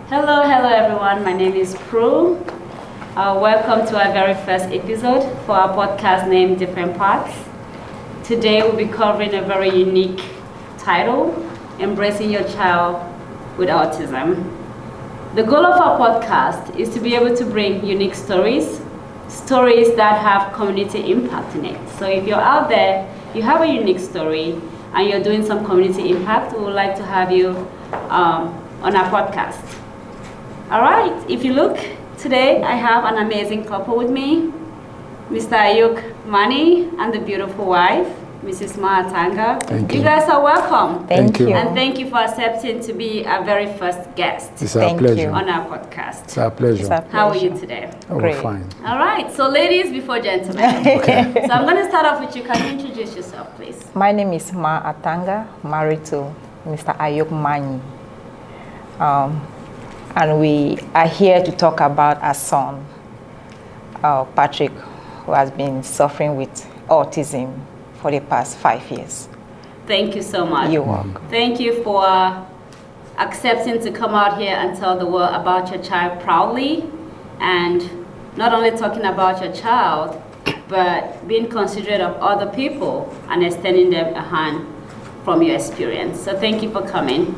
Hello everyone. My name is Prue. Welcome to our very first episode for our podcast named Different Parts. Today we'll be covering a very unique title, Embracing Your Child with Autism. The goal of our podcast is to be able to bring unique stories that have community impact in it. So if you're out there, you have a unique story and you're doing some community impact, we would like to have you on our podcast. All right, if you look, today I have an amazing couple with me, Mr. Ayuk Mani and the beautiful wife, Mrs. Mahatanga. Thank you. You guys are welcome. Thank you. And thank you for accepting to be our very first guest It's our pleasure. on our podcast. It's our pleasure. How are you today? Oh, Great. we're fine. All right, so ladies before gentlemen. Okay. So I'm going to start off with you. Can you introduce yourself, please? My name is Mahatanga, married to Mr. Ayuk Mani. And we are here to talk about our son, Patrick, who has been suffering with autism for the past 5 years. Thank you so much. You're welcome. Thank you for accepting to come out here and tell the world about your child proudly, and not only talking about your child, but being considerate of other people and extending them a hand from your experience. So thank you for coming.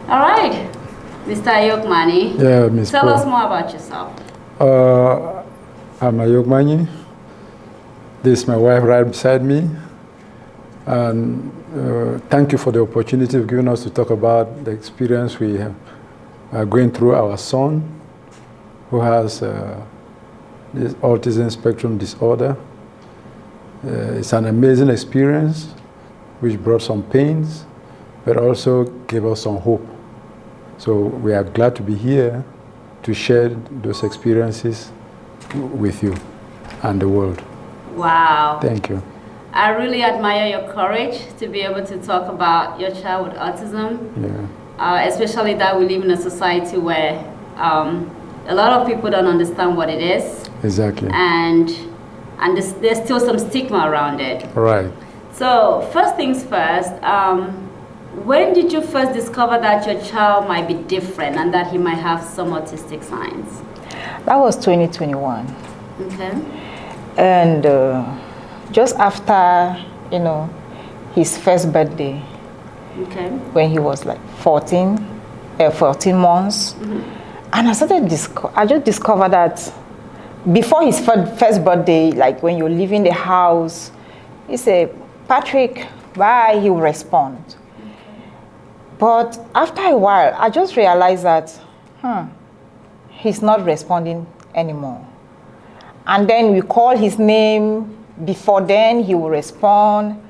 All right, Mr. Ayuk Mani. Yeah, Ms. Tell Pro. us more about yourself. I'm Ayuk Mani. This is my wife right beside me. And thank you for the opportunity of giving us to talk about the experience we are going through our son, who has this autism spectrum disorder. It's an amazing experience, which brought some pains, but also gave us some hope. So we are glad to be here to share those experiences with you and the world. Wow. Thank you. I really admire your courage to be able to talk about your child with autism, especially that we live in a society where a lot of people don't understand what it is. Exactly. And there's still some stigma around it. Right. So first things first, when did you first discover that your child might be different and that he might have some autistic signs? That was 2021. Okay. And just after, his first birthday, Okay. when he was like 14 months. Mm-hmm. And I just discovered that before his first birthday, like when you're leaving the house, he said, "Patrick, bye," he will respond. But after a while, I just realized that, he's not responding anymore. And then we call his name. Before then, he will respond.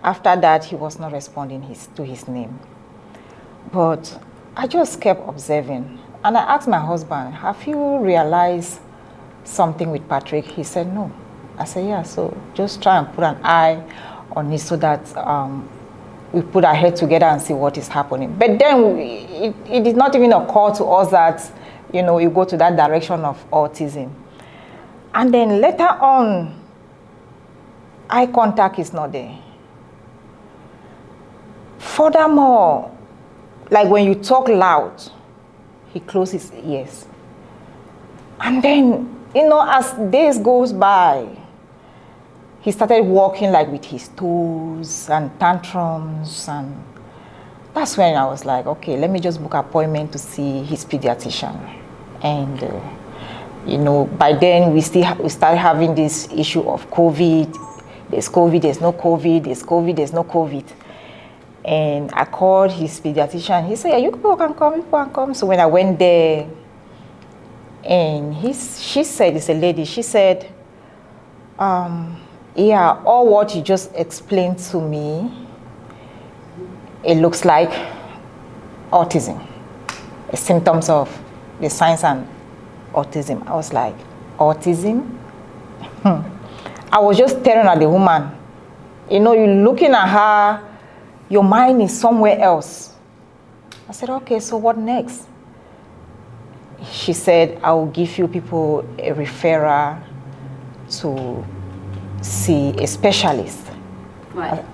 After that, he was not responding to his name. But I just kept observing. And I asked my husband, "Have you realized something with Patrick?" He said, "No." I said, "Yeah, so just try and put an eye on it so that we put our head together and see what is happening." But then it did not even occur to us that, you go to that direction of autism. And then later on, eye contact is not there. Furthermore, like when you talk loud, he closes his ears. And then, as days goes by, he started walking like with his toes and tantrums, and that's when I was like, okay, let me just book an appointment to see his pediatrician. And by then we started having this issue of COVID. There's COVID, there's no COVID, there's COVID, there's no COVID. And I called his pediatrician. He said, "Yeah, you people can come. So when I went there, and she said, it's a lady, she said, "Yeah, all what you just explained to me, it looks like autism, symptoms of the signs and autism." I was like, "Autism?" I was just staring at the woman. You're looking at her, your mind is somewhere else. I said, "Okay, so what next?" She said, "I will give you people a referral to see a specialist." Right.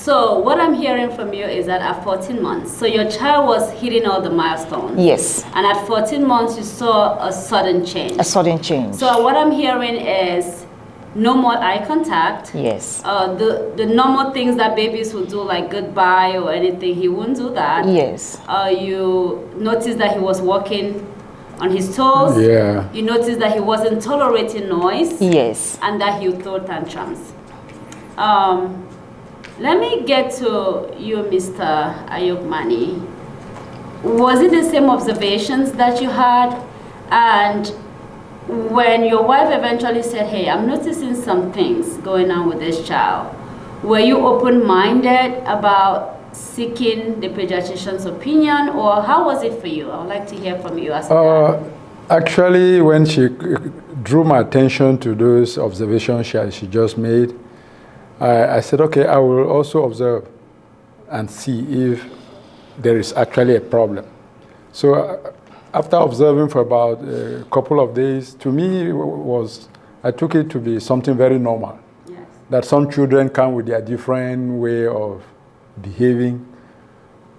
So what I'm hearing from you is that at 14 months, so your child was hitting all the milestones. Yes. And at 14 months, you saw a sudden change. A sudden change. So what I'm hearing is no more eye contact. Yes. The normal things that babies would do, like goodbye or anything, he wouldn't do that. Yes. You noticed that he was walking on his toes. Yeah. You noticed that he wasn't tolerating noise. Yes. And that he would throw tantrums. Let me get to you, Mr. Ayobmani. Was it the same observations that you had? And when your wife eventually said, hey, I'm noticing some things going on with this child, were you open-minded about seeking the pediatrician's opinion, or how was it for you? I would like to hear from you as well. Actually, when she drew my attention to those observations she just made, I said, okay, I will also observe and see if there is actually a problem. So after observing for about a couple of days, to me, I took it to be something very normal. Yes. That some children come with their different way of behaving.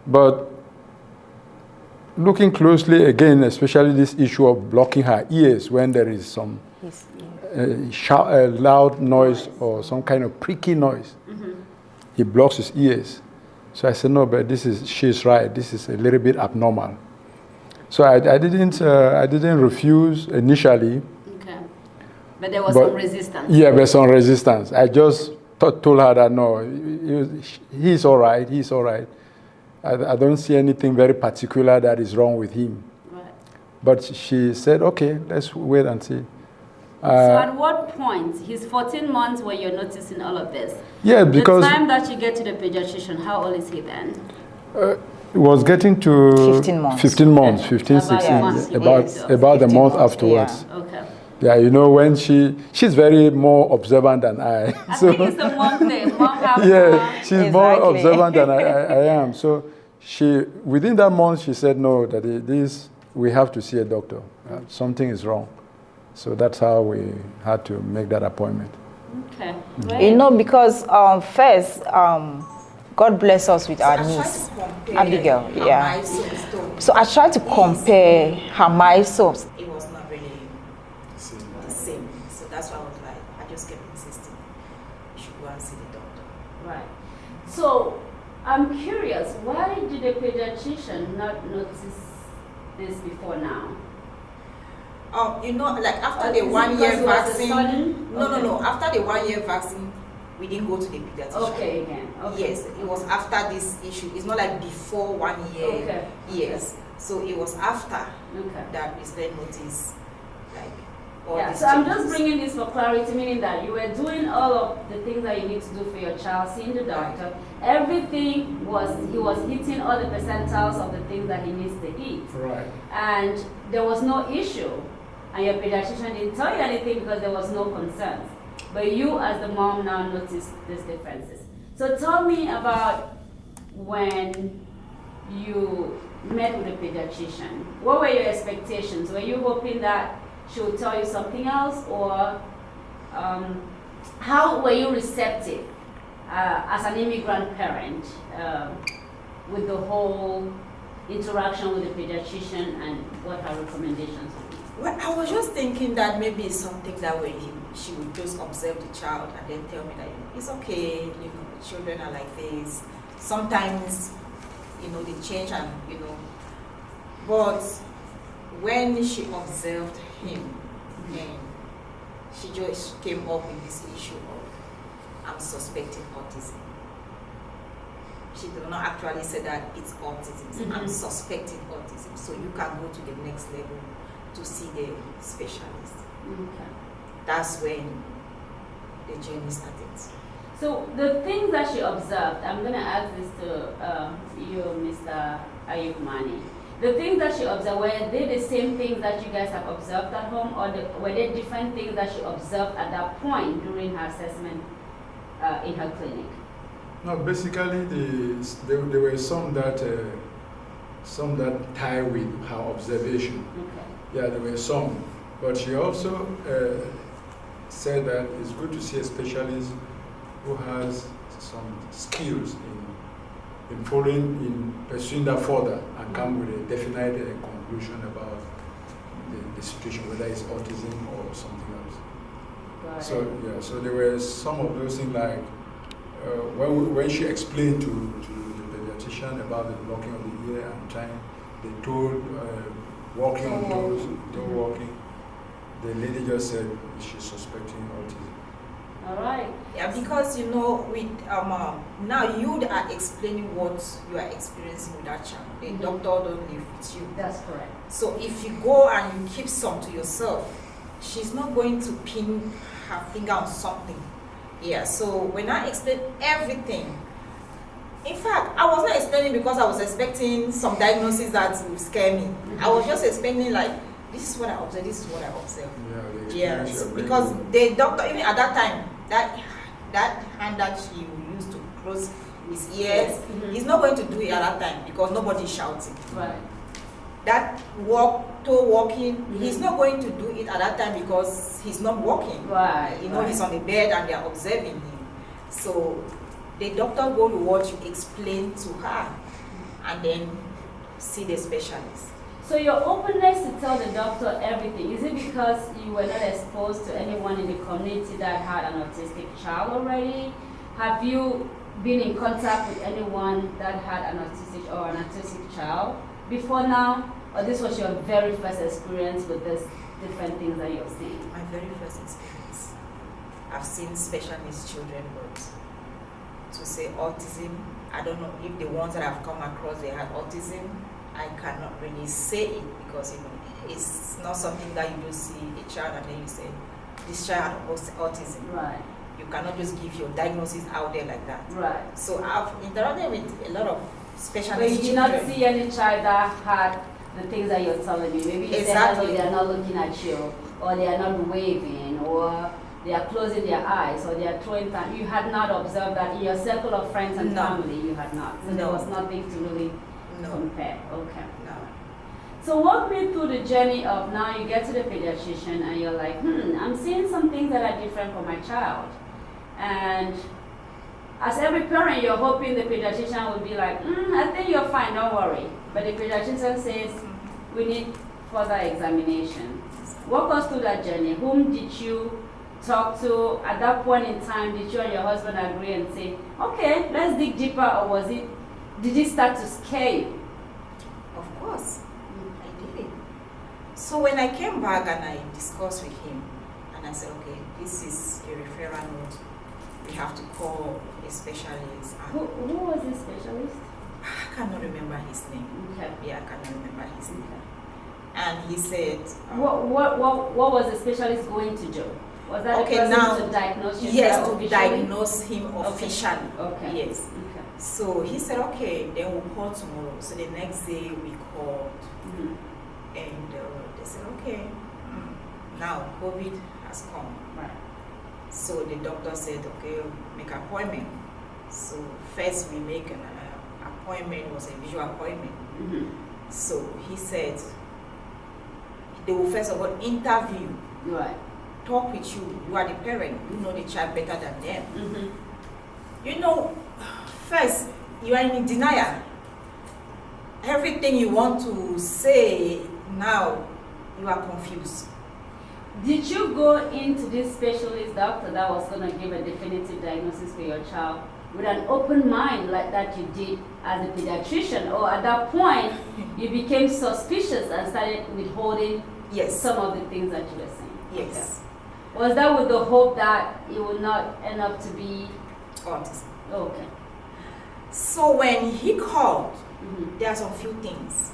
But looking closely, again, especially this issue of blocking her ears when there is some loud noise or some kind of pricky noise. Mm-hmm. He blocks his ears. So I said, no, but she's right. This is a little bit abnormal. So I didn't refuse initially. Okay. But there was some resistance. Yeah, there's some resistance. I just told her that, no, he's all right. He's all right. I don't see anything very particular that is wrong with him. Right. But she said, okay, let's wait and see. So at what point, he's 14 months when you're noticing all of this? Yeah, because the time that you get to the pediatrician, how old is he then? It was getting to 15 months. 15 months, 15, About 16, a month. about a month months, afterwards. Yeah. Okay. Yeah, you know, when she's very more observant than I. I think it's a mom thing. Mom have yeah, she's more Exactly. observant than I am. So within that month, she said, no, that we have to see a doctor. Something is wrong. So that's how we had to make that appointment. Okay. Right. You know, because first, God bless us with our niece, Abigail. Yeah. So I tried to compare her milestones. It was not really the same. So that's why I was like, I just kept insisting you should go and see the doctor. Right. So I'm curious, why did the pediatrician not notice this before now? You know, like after Is the it 1 because year it was a vaccine. sudden? No, Okay. no. After the 1 year vaccine, we didn't go to the pediatrician. Okay, again. Okay. Yes, it was after this issue. It's not like before 1 year. Okay. Yes. So it was after Okay. that we then noticed like all Yeah, these so I'm changes. just bringing this for clarity, meaning that you were doing all of the things that you need to do for your child, seeing the doctor. Everything he was hitting all the percentiles of the things that he needs to hit. Right. And there was no issue. And your pediatrician didn't tell you anything because there was no concern. But you as the mom now noticed these differences. So tell me about when you met with the pediatrician. What were your expectations? Were you hoping that she would tell you something else, or how were you receptive as an immigrant parent with the whole interaction with the pediatrician and what her recommendations were? Well, I was just thinking that maybe it's something that way she would just observe the child and then tell me that it's okay, you know, the children are like this. Sometimes, you know, they change and, you know. But when she observed him, and she just came up with this issue of, I'm suspecting autism. She did not actually say that it's autism. Mm-hmm. I'm suspecting autism. So you can go to the next level to see the specialist. Okay. That's when the journey started. So the things that she observed, I'm going to ask this to you, Mr. Ayubmani. The things that she observed, were they the same things that you guys have observed at home, or were they different things that she observed at that point during her assessment in her clinic? No, basically, there were some that tie with her observation. Okay. Yeah, there were some. But she also said that it's good to see a specialist who has some skills in following, in pursuing that further and come with a definite conclusion about the situation, whether it's autism or something else. So there were some of those things like when she explained to the pediatrician about the blocking of the ear and time, they told walking on toes, toe walking. The lady just said she's suspecting autism. All right. Yeah, because with now you are explaining what you are experiencing with that child. The doctor don't live with you. That's correct. So if you go and you keep some to yourself, she's not going to pin her finger on something. Yeah. So when I explain everything, in fact, I was not explaining because I was expecting some diagnosis that would scare me. I was just explaining like, this is what I observe, this is what I observe. Yeah, because the doctor, even at that time, that hand that she used to close his ears, he's not going to do it at that time because nobody is shouting. Right. That toe walking, he's not going to do it at that time because he's not walking. Right. He's on the bed and they are observing him. So the doctor go to what you explain to her and then see the specialist. So your openness to tell the doctor everything, is it because you were not exposed to anyone in the community that had an autistic child already? Have you been in contact with anyone that had an autistic child before now? Or this was your very first experience with these different things that you're seeing? My very first experience. I've seen special needs children, but to say autism, I don't know if the ones that I've come across, they had autism. I cannot really say it because it's not something that you just see a child and then you say, this child has autism. Right. You cannot just give your diagnosis out there like that. Right. So I've interacted with a lot of special But needs you did children. not see any child that had the things that you're telling me. Maybe you said, hello, they are not looking at you, or they are not waving, or they are closing their eyes, or they are throwing time. You had not observed that in your circle of friends and family. You had not. So there was nothing to really compare. Okay. No. So walk me through the journey of now you get to the pediatrician and you're like, I'm seeing some things that are different for my child. And as every parent, you're hoping the pediatrician will be like, I think you're fine, don't worry. But the pediatrician says, we need further examination. Walk us through that journey. Whom did you talk to? At that point in time, did you and your husband agree and say, okay, let's dig deeper, or did it start to scare you? Of course, I did it. So when I came back and I discussed with him, and I said, okay, this is a referral note. We have to call a specialist. Who was the specialist? I cannot remember his name. Okay. Yeah, I cannot remember his name. And he said, what was the specialist going to do? Was that okay, person now, to diagnose you? yes, to officially? diagnose him officially. Okay. Yes. Okay. So he said, okay, then we'll call tomorrow. So the next day we called, and they said, okay, now COVID has come. Right. So the doctor said, okay, make an appointment. So first we make an appointment, it was a visual appointment. So he said, they will first of all interview, Right. talk with you. You are the parent, you know the child better than them. First, you are in denial. Everything you want to say now, you are confused. Did you go into this specialist doctor that was going to give a definitive diagnosis for your child with an open mind like that you did as a pediatrician, or at that point you became suspicious and started withholding some of the things that you were saying? Yes. Okay. Was that with the hope that it would not end up to be autism? Okay. So when he called, there are some few things,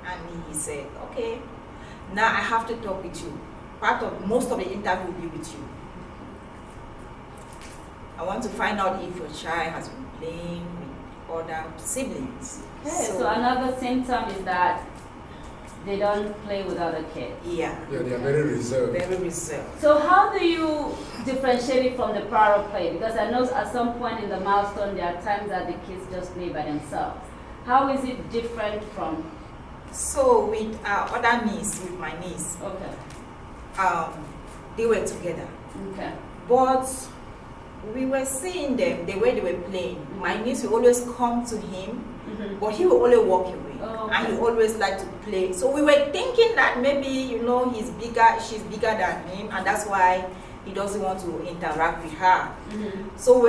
and he said, okay, now I have to talk with you. Most of the interview will be with you. I want to find out if your child has been playing with other siblings. Okay, so another symptom is that they don't play with other kids. Yeah. Yeah, they are very reserved. Very reserved. So how do you differentiate it from the power play? Because I know at some point in the milestone there are times that the kids just play by themselves. How is it different from? So with other niece, with my niece, Okay. They were together. Okay. But we were seeing them, the way they were playing. My niece will always come to him, but he will only walk away. Oh, okay. And he always liked to play. So we were thinking that maybe, you know, she's bigger than him, and that's why he doesn't want to interact with her. So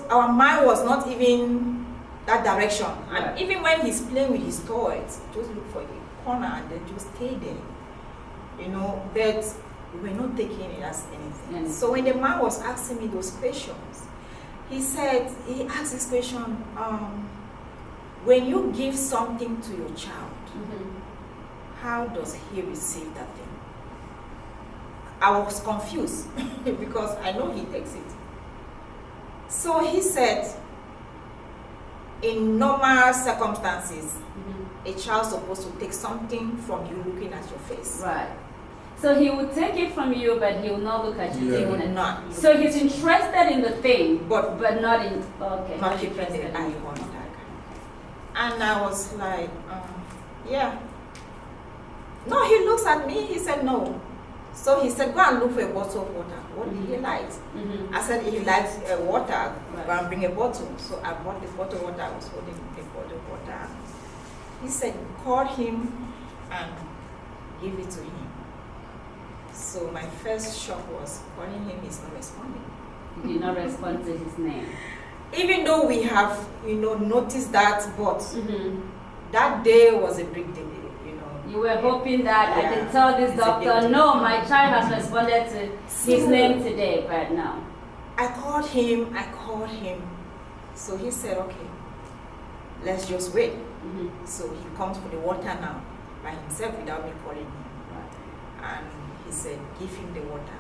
our mind was not even that direction. Right. And even when he's playing with his toys, just look for a corner and then just stay there. You know, but we were not taking it as anything. So when the man was asking me those questions, he asked this question, when you give something to your child, how does he receive that thing? I was confused because I know he takes it. So he said, in normal circumstances, a child's supposed to take something from you looking at your face. Right. So he would take it from you, but he will not look at you. He would not. So he's interested in the thing, but not in. Okay. Not interested in eye contact. And I was like, yeah. No, he looks at me. He said no. So he said, go and look for a bottle of water. What did he like? I said he likes water. Go and bring a bottle. So I bought the bottle of water. I was holding the bottle of water. He said, call him and give it to him. So my first shock was calling him, he's not responding. He did not respond to his name. Even though we have, noticed that, but that day was a big day, You were hoping that I can tell this doctor, no, my child has responded to his name today, but no. I called him. So he said, okay, let's just wait. So he comes for the water now by himself without me calling him. And he said, give him the water.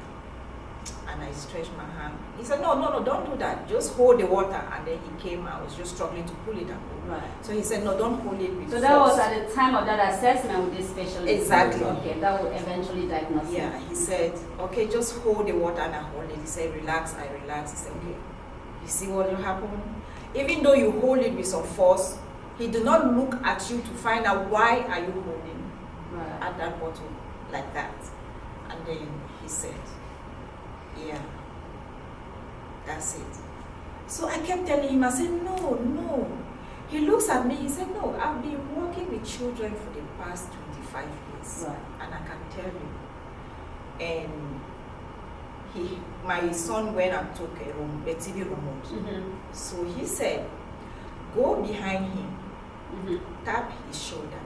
And I stretched my hand. He said, no, don't do that. Just hold the water. And then he came. I was just struggling to pull it up. Right. So he said, no, don't hold it with So that force. was at the time of that assessment with this specialist. Exactly. Okay, that would eventually diagnose Yeah, him. he said, okay, just hold the water. And I hold it. He said, relax. I relaxed. He said, okay, you see what will happen? Even though you hold it with some force, he did not look at you to find out why are you holding at that bottle like that. And then he said, yeah, that's it. So I kept telling him, I said, no. He looks at me, he said, no, I've been working with children for the past 25 years. Right. And I can tell you. And my son went and took a TV remote. So he said, go behind him, tap his shoulder,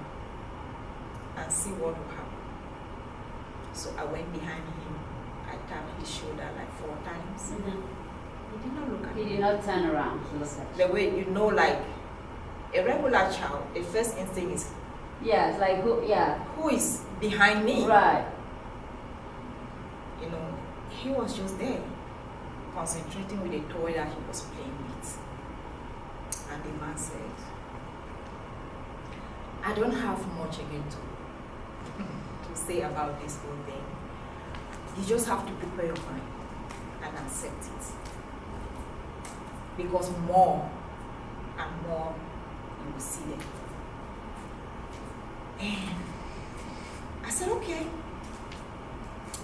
and see what will happen. So I went behind him, I tapped his shoulder like 4 times. He did not look at me. He did not turn around to look at you. The way, like a regular child, the first instinct is, yes, like who is behind me? Right. He was just there, concentrating with the toy that he was playing with. And the man said, I don't have much again to say about this whole thing. You just have to prepare your mind and accept it. Because more and more you will see them. And I said, okay.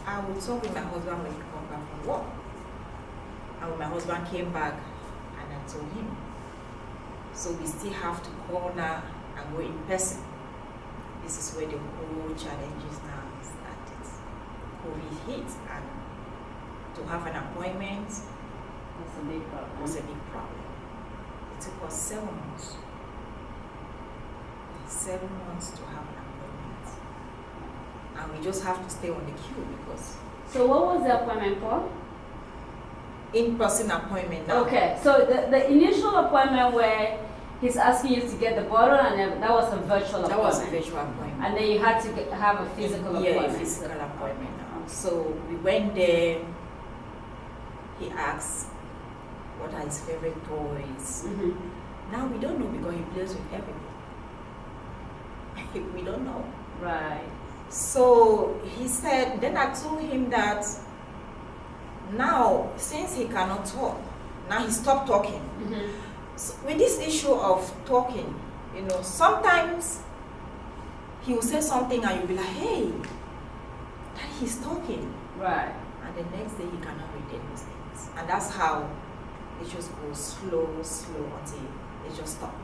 I will talk with my husband when he comes back from work. And when my husband came back, and I told him. So we still have to call now and go in person. This is where the whole challenges now started. COVID hit, and to have an appointment was a big problem. It took us 7 months. 7 months to have an appointment. And we just have to stay on the queue because... So what was the appointment for? In-person appointment now. Okay, so the initial appointment where he's asking you to get the bottle, and then that was a virtual appointment. That was a virtual appointment. And then you had to have a physical appointment. Yeah, a physical appointment now. So we went there. He asked what are his favorite toys. Now we don't know because he plays with everything. We don't know. Right. So he said, then I told him that now, since he cannot talk, now he stopped talking. So with this issue of talking, sometimes he will say something and you'll be like, hey, that he's talking. Right. And the next day he cannot retain those things. And that's how it just goes slow until it just stops.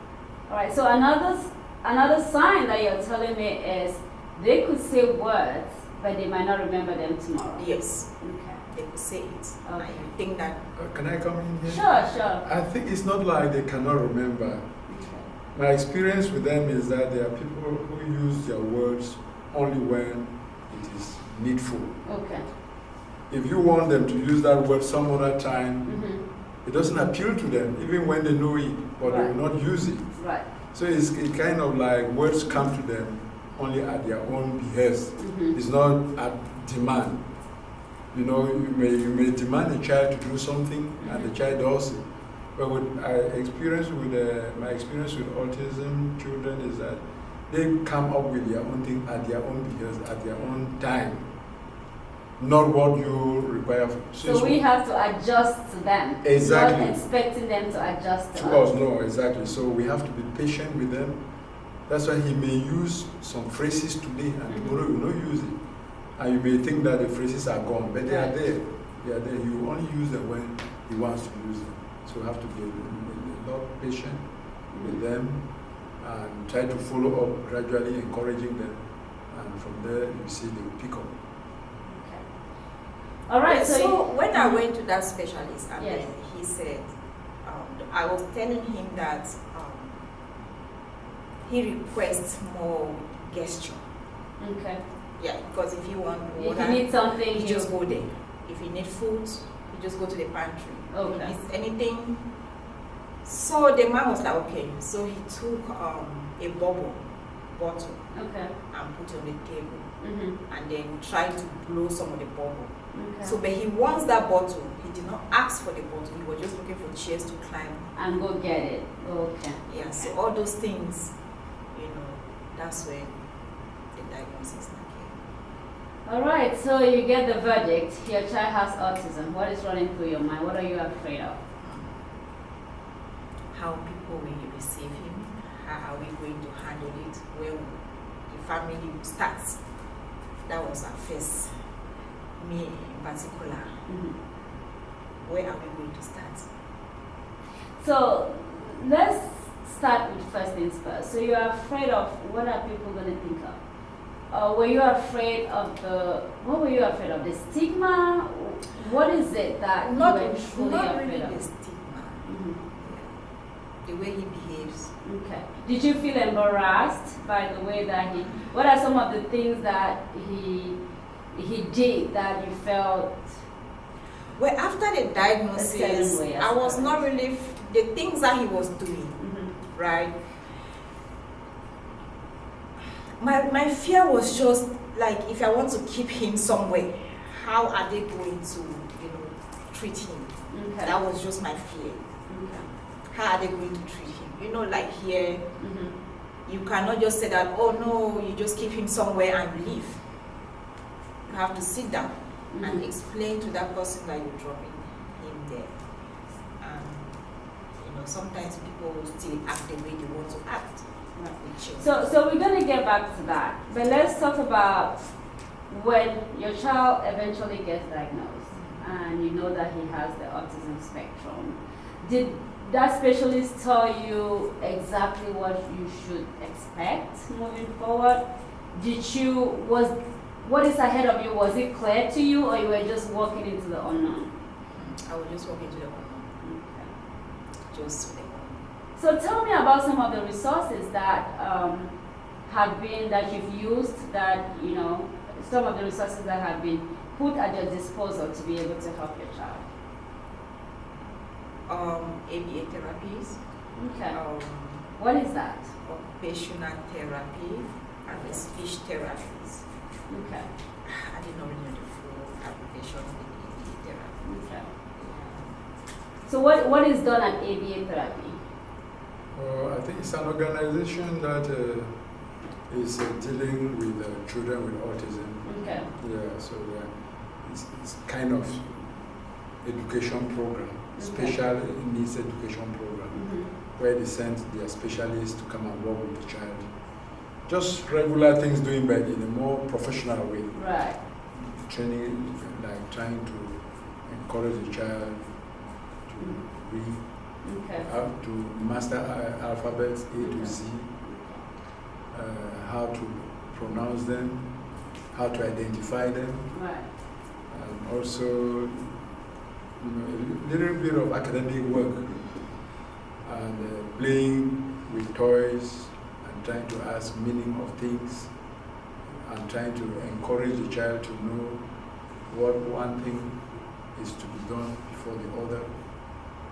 All right. So another sign that you're telling me is they could say words, but they might not remember them tomorrow. Yes. Okay. They could say it. Okay. And you think that Can I come in here? Sure. I think it's not like they cannot remember. Okay. My experience with them is that there are people who use their words only when it is needful. Okay. If you want them to use that word some other time, Mm-hmm. it doesn't appeal to them, even when they know it, but they will not use it. Right. So it's kind of like words come to them only at their own behest. Mm-hmm. It's not at demand. You know, you may demand a child to do something, and the child does it. But what my experience with autism children is that they come up with their own thing at their own behest, at their own time, not what you require. So we have to adjust to them. Exactly. Not expecting them to adjust to To us, us. no, exactly. So we have to be patient with them. That's why he may use some phrases today, and tomorrow he will not use it. And you may think that the phrases are gone, but they are there. They are there. You only use them when he wants to use them. So we have to be a lot patient with them and try to follow up gradually, encouraging them. And from there, you see they will pick up. Okay. All right. So when I went to that specialist, and Yes. then he said, I was telling him that he requests more gesture. Okay. Yeah, because if you want If water, you need something, you just go there. If you need food, you just go to the pantry. Okay. If it's anything. So the man was like, okay. So he took a bottle Okay. and put it on the table, Mm-hmm. and then tried to blow some of the bubble. Okay. So, but he wants that bottle. He did not ask for the bottle. He was just looking for chairs to climb. And go get it. Okay. Yeah. Okay. So all those things, that's when the diagnosis came. All right. So you get the verdict. Your child has autism. What is running through your mind? What are you afraid of? How people will receive him? How are we going to handle it? Where the family starts? That was our first. Me in particular. Mm-hmm. Where are we going to start? So let's start with first things first. So you're afraid of what are people going to think of? Were you afraid of what were you afraid of? The stigma? What is it that you were truly not afraid really of? the stigma. Mhm. The way he behaves. Okay. Did you feel embarrassed by the way that what are some of the things that he did that you felt? Well, after the diagnosis, way, I was not really, the things that he was doing, Mm-hmm. right? My fear was just like, if I want to keep him somewhere, how are they going to, treat him? Okay. That was just my fear. Okay. How are they going to treat him? Like here, Mm-hmm. you cannot just say that, oh no, you just keep him somewhere and leave. You have to sit down and explain to that person that you're dropping him there. And sometimes people will still act the way they want to act. Right. With children. So we're going to get back to that. But let's talk about when your child eventually gets diagnosed and you know that he has the autism spectrum. Did that specialist tell you exactly what you should expect moving forward? What is ahead of you? Was it clear to you, or you were just walking into the unknown? I will just walk into the unknown. Okay. Just the unknown. So tell me about some of the resources that that you've used, that some of the resources that have been put at your disposal to be able to help your child. ABA therapies. Okay. What is that? Occupational therapy and speech therapies. Okay. I didn't know really the full application of ABA therapy. Okay. So what is done at ABA therapy? I think it's an organization that is dealing with children with autism. Okay. Yeah, so it's kind of education program, special needs education program, where they send their specialists to come and work with the child. Just regular things doing, but in a more professional way. Right. Training, like trying to encourage the child to read, Okay. how to master alphabets A to Z, how to pronounce them, how to identify them, Right. and also a little bit of academic work and playing with toys and trying to ask meaning of things and trying to encourage the child to know what one thing is to be done before the other,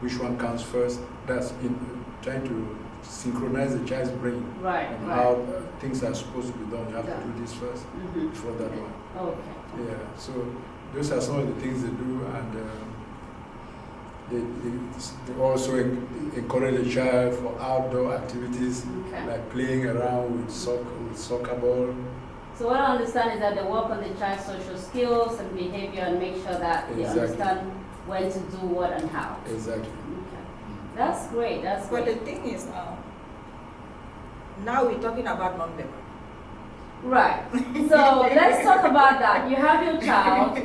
which one comes first. That's in trying to synchronize the child's brain Right. on Right. how things are supposed to be done. You have Yeah. to do this first Mhm. before that one. Okay. Yeah, so those are some of the things they do, and they also encourage the child for outdoor activities Okay. like playing around with soccer ball. So what I understand is that they work on the child's social skills and behavior and make sure that they Exactly. understand when to do what and how. Exactly. Okay. That's great. That's But great. the thing is, now we're talking about non-verbal. Right. So let's talk about that. You have your child.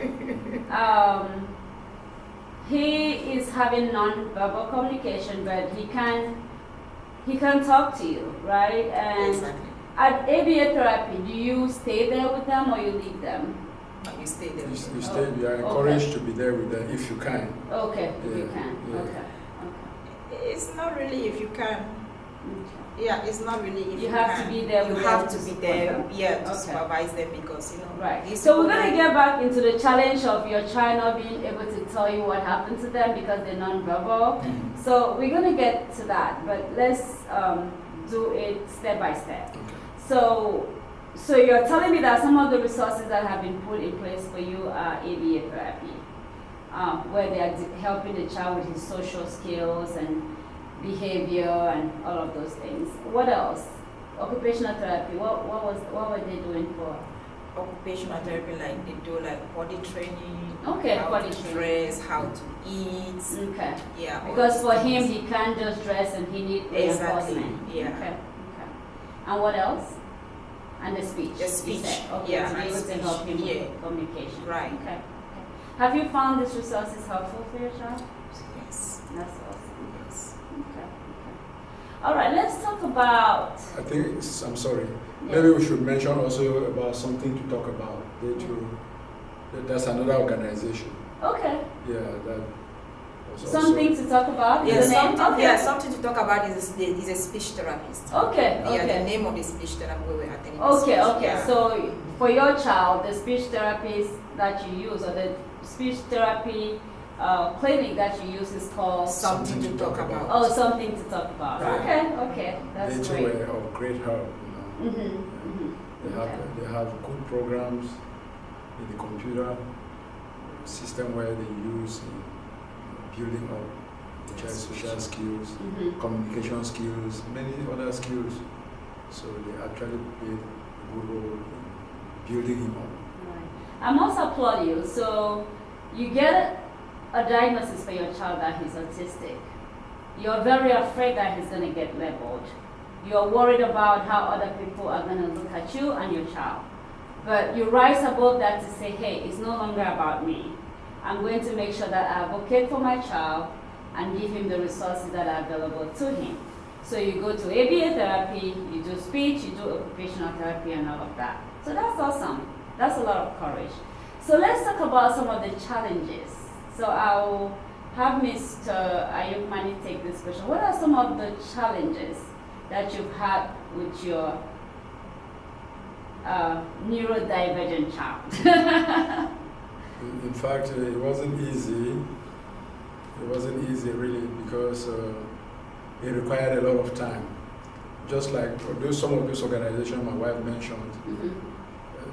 He is having non-verbal communication, but he can talk to you, right? And Exactly. at ABA therapy, do you stay there with them or you leave them? No, you stay there. You stay. You are encouraged to be there with them if you can. Okay, if you Yeah, can. yeah. Okay. It's not really if you can. Okay. Yeah, it's not really if You you have can. to be there You with have them to to be support there, them. yeah, to Okay. supervise them because Right. these So we're people, going to get back into the challenge of your child not being able to tell you what happened to them because they're non-verbal. So we're going to get to that, but let's do it step by step. Okay. So you're telling me that some of the resources that have been put in place for you are ABA therapy, where they are helping the child with his social skills and behavior and all of those things. What else? Occupational therapy. What were they doing for? occupational therapy, like they do like body training, Okay, how body to training. dress, how to eat. Okay. Yeah. all Because these for him, things. he can't just dress and he needs Exactly, reinforcement. yeah. Okay. Okay. And what else? And the speech. The you speech, said. Okay. yeah, To be and able to speech, help him yeah. with communication. Right. Okay. Okay. Have you found these resources helpful for your child? Yes. That's awesome. Yes. Okay. Okay. All right. Let's talk about. I think I'm sorry. Yeah. Maybe we should mention also about something to talk about. That's another organization. Okay. Yeah, that was also Something to talk about. Yeah, Is the name? something, Okay. yeah, something to talk about is a speech therapist. Okay. Yeah, the Okay. name of the speech therapist we were attending. Okay, speech, okay. yeah. So for your child, the speech therapist that you use or the speech therapy clinic that you use is called something to talk about. oh, something to talk about. Right. Okay, okay, that's they too great. were of great help. They have Okay. they have good programs in the computer system where they use in building up the child's social skills, Mhm. communication skills, many other skills. So they actually played a good role in building him up. Right. I must applaud you. So you get a diagnosis for your child that he's autistic. You're very afraid that he's going to get labeled. You're worried about how other people are going to look at you and your child. But you rise above that to say, hey, it's no longer about me. I'm going to make sure that I advocate for my child and give him the resources that are available to him. So you go to ABA therapy, you do speech, you do occupational therapy and all of that. So that's awesome. That's a lot of courage. So let's talk about some of the challenges. So I'll have Mr. Ayukmani take this question. What are some of the challenges that you've had with your neurodivergent child? In fact, it wasn't easy. It wasn't easy really because it required a lot of time. Just like some of those organizations my wife mentioned,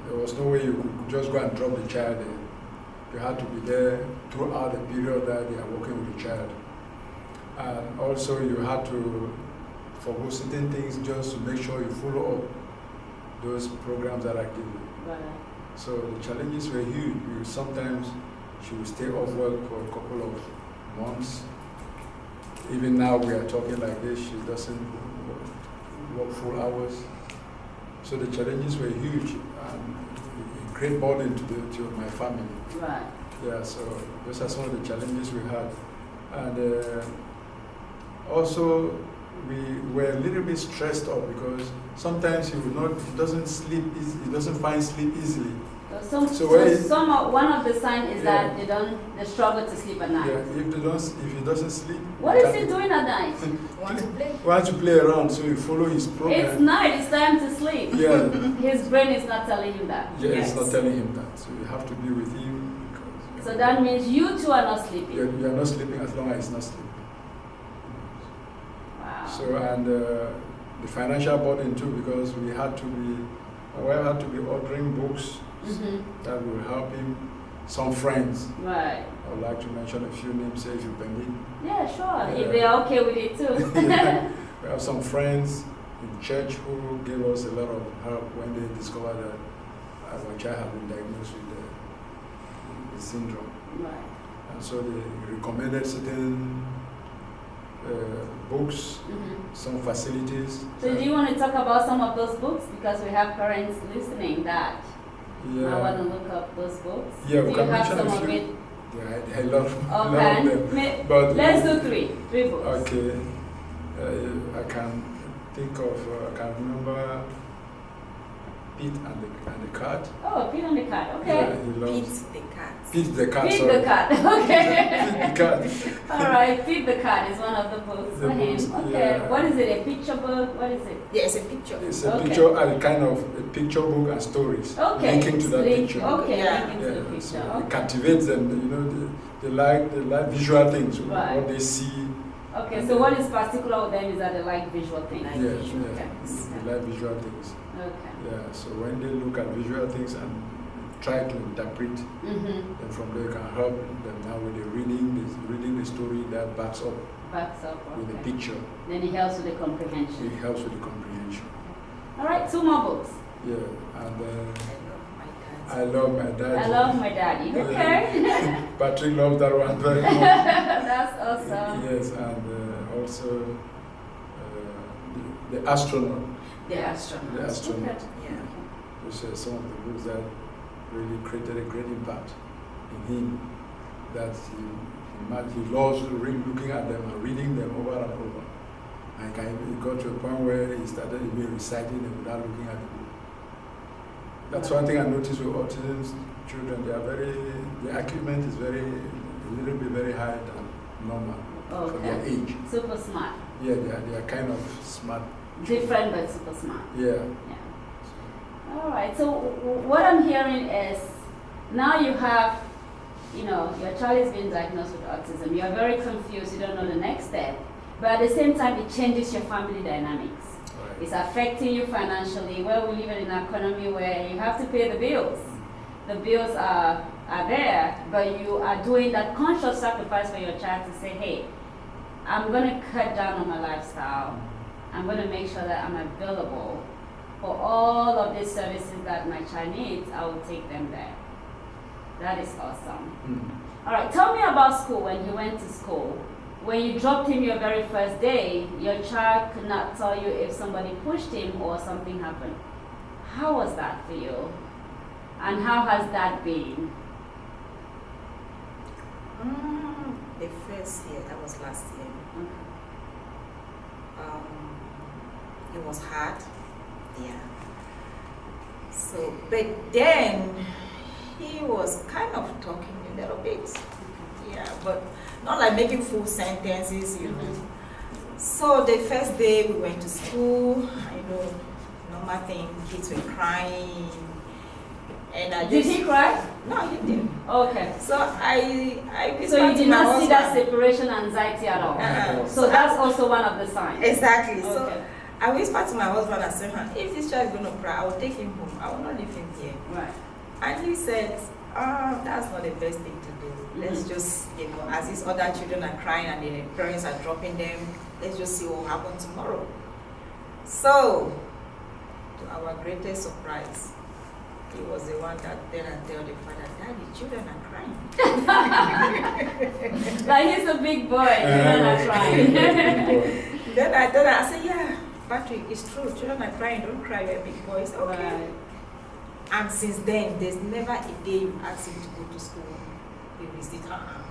there was no way you could just go and drop the child there. You had to be there throughout the period that they are working with the child. And also you had to forgo certain things just to make sure you follow up those programs that are given. Right. So the challenges were huge. Sometimes she would stay off work for a couple of months. Even now we are talking like this, she doesn't work full hours. So the challenges were huge and a great burden to my family. Right. Yeah, so those are some of the challenges we had. And also, we were a little bit stressed out because sometimes he doesn't sleep easy, he doesn't find sleep easily. One of the signs is that they struggle to sleep at night. Yeah, if he doesn't sleep. What is he doing at night? Want to play around, so you follow his program. It's night, it's time to sleep. Yeah. His brain is not telling him that. Yeah, it's not telling him that. So you have to be with him. Because, so that means you two are not sleeping. You are not sleeping as long as he's not sleeping. Wow. So, and the financial burden too, because my wife had to be ordering books that will help him. Some friends. Right. I would like to mention a few names, if you permit. Yeah, sure. If they are okay with it too. We have some friends in church who gave us a lot of help when they discovered that our child had been diagnosed with the syndrome. Right. And so they recommended certain books, some facilities. So do you want to talk about some of those books? Because we have parents listening that I want to look up those books. Yeah, do we you can have mention some a of few. it? Yeah, I love Okay. them. But let's do three books. Okay. I can think of, I can remember Pete and the Cat. Oh, Pete and the Cat, okay. Yeah, he loves Pete the cat. Pete the Cat, Pete sorry. the Cat, okay. Pete the Cat. All right, Pete the Cat is one of the books The for him. books, Okay, yeah. what is it, a picture book? What is it? Yeah, it's a picture. It's a Okay. picture, and kind of a picture book and stories. Okay. Linking to that picture. Okay, Yeah. linking to the picture. So Okay. it captivates them, they like visual things, Right. what they see. Okay, so what is particular with them is that they like visual things. Like Yeah, visual yeah. things. They like visual things. Okay. Yeah, so when they look at visual things and try to interpret, then from there you can help them now with the reading the story that backs up Backs up, with the okay. picture. Then it helps with the comprehension. It helps with the comprehension. All right, two more books. Yeah, and I love my dad. I love my dad. I love my daddy. Okay. Patrick loves that one very much. That's awesome. Yes, and also the astronaut. The astronaut. The astronaut. Okay. Yeah. Which are some of the books that really created a great impact in him. That he loves looking at them and reading them over and over. And he got to a point where he started even reciting them without looking at the book. That's one thing I noticed with autism children. The acumen is a little bit very high than normal for their age. Super smart. Yeah, they are kind of smart. Different but super smart. Yeah. Yeah. All right. So what I'm hearing is now you have, your child is being diagnosed with autism. You are very confused. You don't know the next step. But at the same time, it changes your family dynamics. Right. It's affecting you financially. Well, we live in an economy where you have to pay the bills. The bills are there, but you are doing that conscious sacrifice for your child to say, hey, I'm going to cut down on my lifestyle. I'm going to make sure that I'm available for all of these services that my child needs. I will take them there. That is awesome. All right, tell me about school when he went to school. When you dropped him your very first day, your child could not tell you if somebody pushed him or something happened. How was that for you? And how has that been? The first year, that was last year. It was hard. Yeah. So, but then he was kind of talking a little bit. Yeah, but not like making full sentences, So the first day we went to school, normal thing, kids were crying. And I Did he cry? No, he didn't. Okay. So I So you did not see that husband. separation anxiety at all? Uh-uh. So that's also one of the signs? Exactly. Okay. So I whispered to my husband and said, if this child is going to cry, I will take him home. I will not leave him here. Right. And he said, that's not the best thing to do. Let's just, as these other children are crying and their parents are dropping them, let's just see what will happen tomorrow. So, to our greatest surprise, he was the one that then and tell the father, Daddy, children are crying. Like he's a big boy, children are crying. Then I said, yeah, Patrick, it's true, children are crying, don't cry, you're a big boy. It's okay. Right. And since then, there's never a day you ask him to go to school they visit.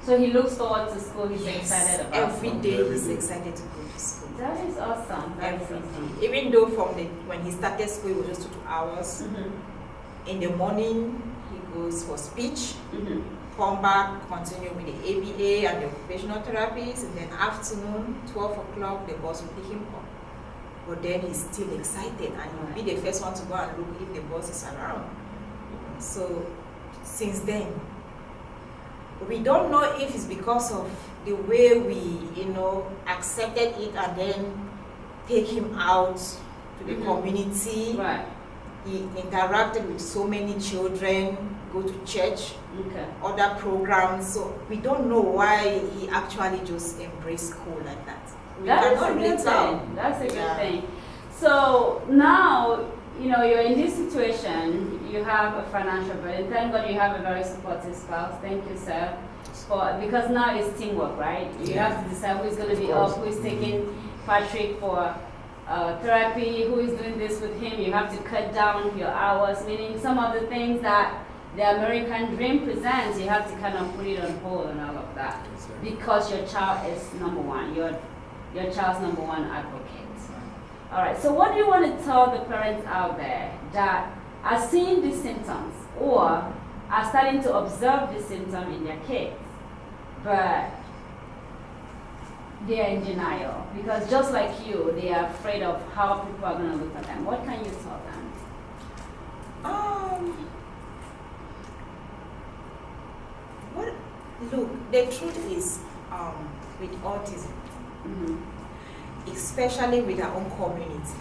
So he looks forward to school. He's excited about Every school. day he's excited to go to school. That is awesome. That is Every awesome. day. Even though when he started school, it was just 2 hours. In the morning, he goes for speech. Come back, continue with the ABA and the occupational therapies, and then afternoon, 12 o'clock, the boss will pick him up. But then he's still excited, and he'll be the first one to go and look if the boss is around. So since then, we don't know if it's because of the way we, accepted it and then take him out to the community. Right. He interacted with so many children, go to church, Okay. other programs. So we don't know why he actually just embraced school like that. We That's a cannot good really tell. thing. That's a good Yeah. thing. So now, you're in this situation, you have a financial burden. Thank God you have a very supportive spouse. Thank you, sir. Because now it's teamwork, right? You have to decide who is going to be up, who is taking Patrick for therapy, who is doing this with him. You have to cut down your hours, meaning some of the things that the American dream presents, you have to kind of put it on hold and all of that. Because your child is number one. Your child's number one advocate. All right, so what do you want to tell the parents out there that are seeing these symptoms or are starting to observe this symptom in their kids, but they are in denial? Because just like you, they are afraid of how people are going to look at them. What can you tell them? Look, the truth is, with autism, especially with our own community,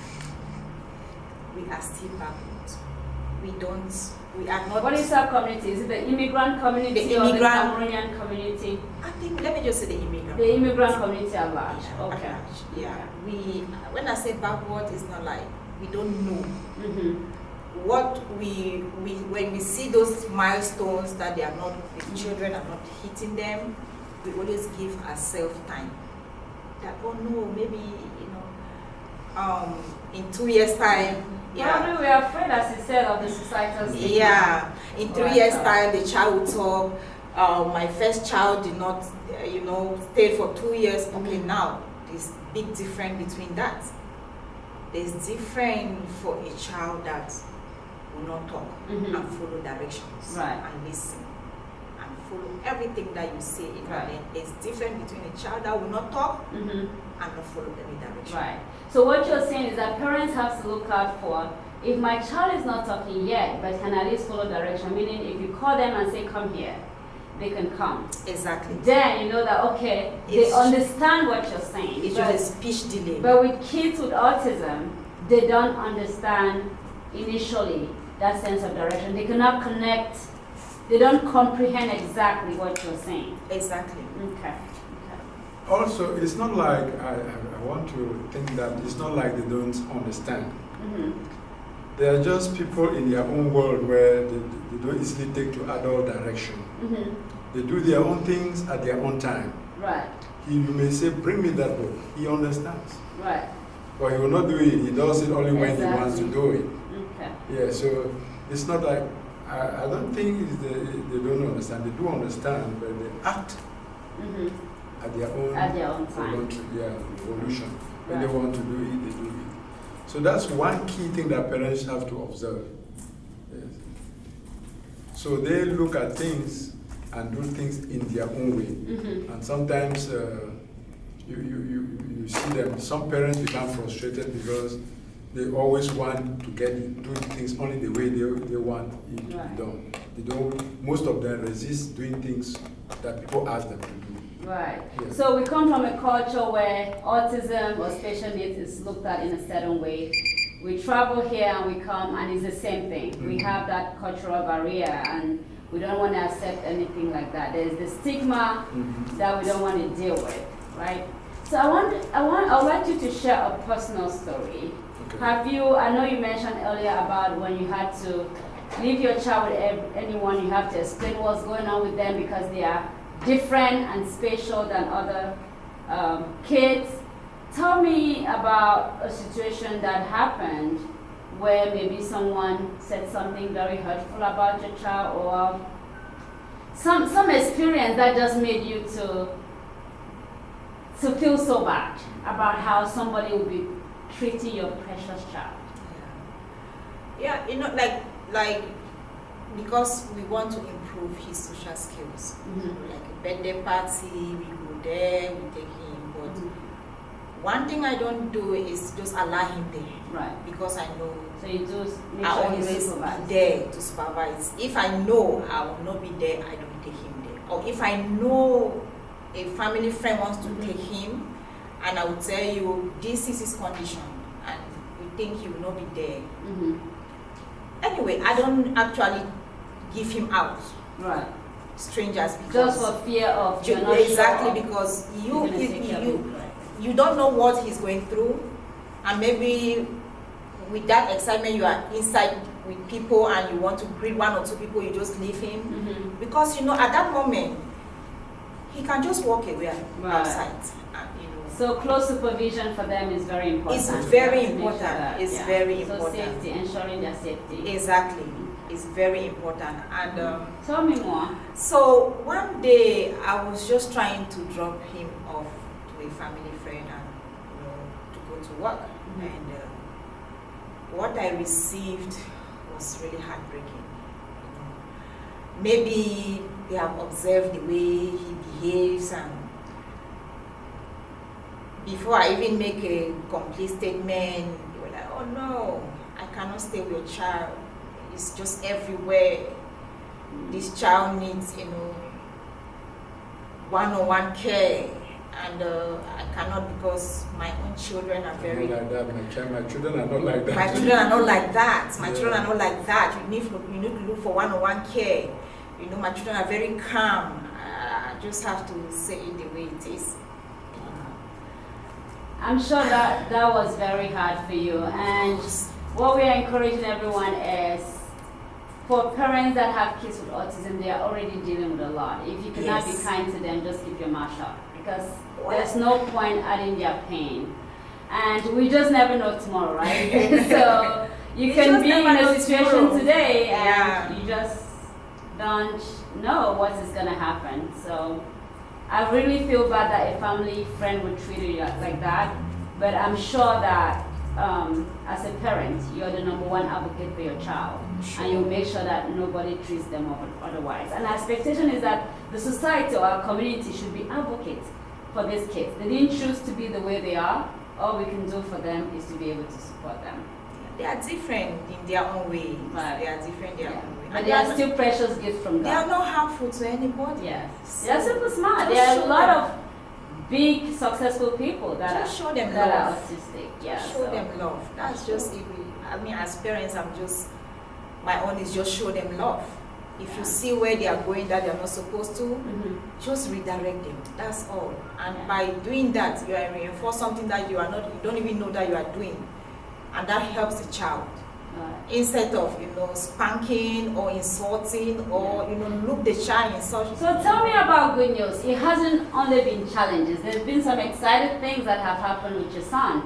we are still backward. We are not. What is our community? Is it the immigrant community The or the immigrant- Cameroonian community? I think, let me just say the immigrant. The immigrant community at large. Yeah, Okay. at large, yeah. When I say backward, it's not like we don't know. What when we see those milestones that the children are not hitting them, we always give ourselves time. That, oh no, maybe, in 2 years' time, Probably we are afraid, as you said, of the societal stigma. yeah, in 3 Right. years' time, the child will talk. My first child did not, stay for 2 years. Okay, now there's big difference between that. There's different for a child that will not talk and follow directions Right. and listen and follow everything that you say. Right. And then there's difference between a child that will not talk and not follow any direction. Right. So what you're saying is that parents have to look out for, if my child is not talking yet, but can at least follow direction, meaning if you call them and say, come here, they can come. Exactly. Then you know that, okay, they understand what you're saying. It's But- just a speech delay. But with kids with autism, they don't understand initially that sense of direction. They cannot connect, they don't comprehend exactly what you're saying. Exactly. Okay. Also, it's not like, I want to think that it's not like they don't understand. They are just people in their own world where they don't easily take to adult direction. They do their own things at their own time. Right, You may say, bring me that book. He understands. right, But he will not do it. He does it only when he wants to Exactly. do it. okay. Yeah, so it's not like, I don't think it's they don't understand. They do understand, but they act at their own, At their own time. evolution. When they Right. want to do it, they do it. So that's one key thing that parents have to observe. Yes. So they look at things and do things in their own way. And sometimes you see them, some parents become frustrated because they always want to do things only the way they want it to be Right. done. They don't, most of them resist doing things that people ask them to do. Right. Yeah. So we come from a culture where autism or special needs is looked at in a certain way. We travel here and we come and it's the same thing. We have that cultural barrier and we don't want to accept anything like that. There's the stigma that we don't want to deal with, right? So I would like you to share a personal story. Okay. I know you mentioned earlier about when you had to leave your child with anyone, you have to explain what's going on with them because they are different and special than other kids. Tell me about a situation that happened where maybe someone said something very hurtful about your child, or some experience that just made you to feel so bad about how somebody will be treating your precious child? Yeah, you know, like because we want to improve his social skills. Like a birthday party, we go there, we take him. But one thing I don't do is just allow him there. Right. Because I know So you do make I sure always he's supervised. be there to supervise. If I know I will not be there, I don't take him there. Or if I know a family friend wants to take him, and I will tell you this is his condition, and we think he will not be there. Anyway, I don't actually give him out, Right. strangers, because Just for fear of you're not exactly sure because you're gonna take care of him. you don't know what he's going through, and maybe with that excitement you are inside with people and you want to greet one or two people, you just leave him because you know at that moment he can just walk away outside, and you know. So close supervision for them is very important. It's very You have to make sure important. that, It's very important. So safety, ensuring their safety. Exactly, it's very important. And Tell me more. so one day I was just trying to drop him off to a family friend and you know to go to work, and what I received was really heartbreaking. You know, maybe they have observed the way he behaves, and before I even make a complete statement, they were like, "Oh no, I cannot stay with your child. It's just everywhere. This child needs, you know, one-on-one care, and I cannot because my own children are very." Not like that. My children are not like that. My children are not like that. My children are not like that. You need to look for one-on-one care. You know, my children are very calm. I just have to say it the way it is. I'm sure that was very hard for you. And what we are encouraging everyone is, for parents that have kids with autism, they are already dealing with a lot. If you cannot be kind to them, just keep your mouth shut, because there's no point adding their pain. And we just never know tomorrow, right? So you can be in a situation today and you just don't know what is going to happen. So I really feel bad that a family friend would treat you like that, but I'm sure that as a parent, you're the #1 advocate for your child, and you'll make sure that nobody treats them otherwise. And our expectation is that the society or our community should be advocates for these kids. They didn't choose to be the way they are. All we can do for them is to be able to support them. They are different in their own way. Right. They are different in their own way. But they are still precious gifts from God. They are not harmful to anybody. Yes. So They are super smart. just There are a show lot them. of big, successful people that Just show them that are love. autistic. Yeah. Show them love. That's just it. I mean, as parents, my own is just show them love. If you see where they are going that they are not supposed to, just redirect them. That's all. And by doing that, you are reinforce something that you don't even know that you are doing, and that helps the child. Instead of spanking or insulting or look the child in such. So tell me about good news. It hasn't only been challenges. There's been some exciting things that have happened with your son.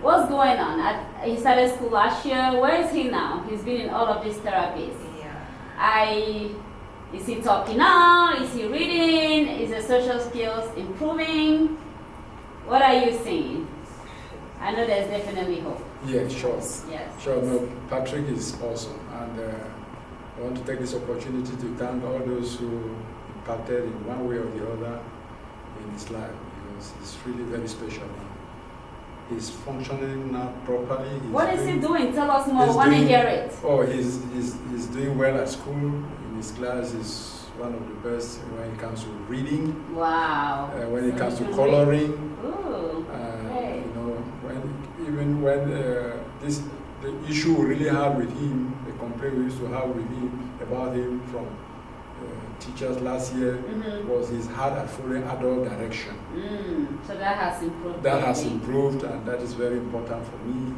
What's going on? He started school last year. Where is he now? He's been in all of these therapies. Is he talking now? Is he reading? Is his social skills improving? What are you seeing? I know there's definitely hope. Yeah, sure. Yes. Sure. No, Patrick is awesome, and I want to take this opportunity to thank all those who impacted in one way or the other in his life, because it's really very special now. He's functioning now properly. What is he doing? Tell us more. I want to hear it. Oh, he's doing well at school. In his class, he's one of the best when it comes to reading. Wow. When it comes to coloring. Ooh. Okay. When the issue we really had with him, the complaint we used to have with him about him from teachers last year was his hard at following adult direction. So that has improved. That has improved, and that is very important for me,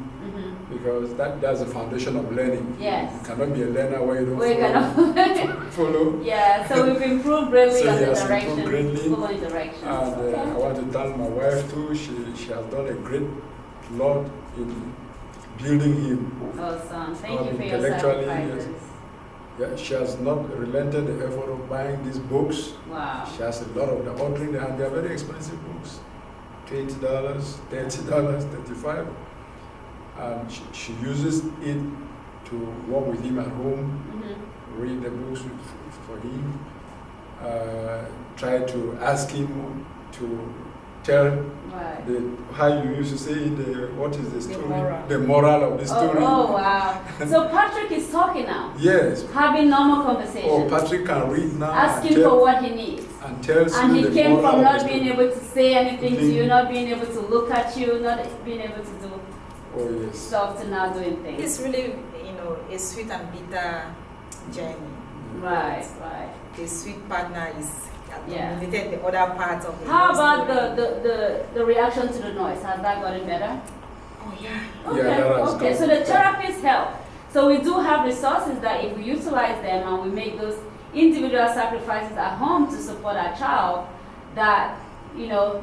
because that's the foundation of learning. Yes. You cannot be a learner where you don't follow. Yeah, so we've improved greatly So on he the has direction, improved greatly. following directions. And I want to thank my wife too. She has done a great lot in building him. Awesome. Thank you for your intellectually, sacrifices. Yeah, she has not relented the effort of buying these books. Wow. She has a lot of them, ordering them, and they are very expensive books. $20, $30, $35. And she uses it to work with him at home, read the books for him, try to ask him to tell how you used to say it, what is the story? The moral of the story. Oh, wow. So Patrick is talking now? Yes. Having normal conversations? Oh, Patrick can read now. Asking for what he needs. And tells and you he came from not being story. able to say anything to you, not being able to look at you, not being able to do stuff to now doing things. It's really, a sweet and bitter journey. Right. The sweet partner is Yeah. the other part of the How story. about the reaction to the noise? Has that gotten better? Oh, yeah. Okay, Yeah, that has okay. So gotten the therapists help. So we do have resources that if we utilize them and we make those individual sacrifices at home to support our child, that, Yeah,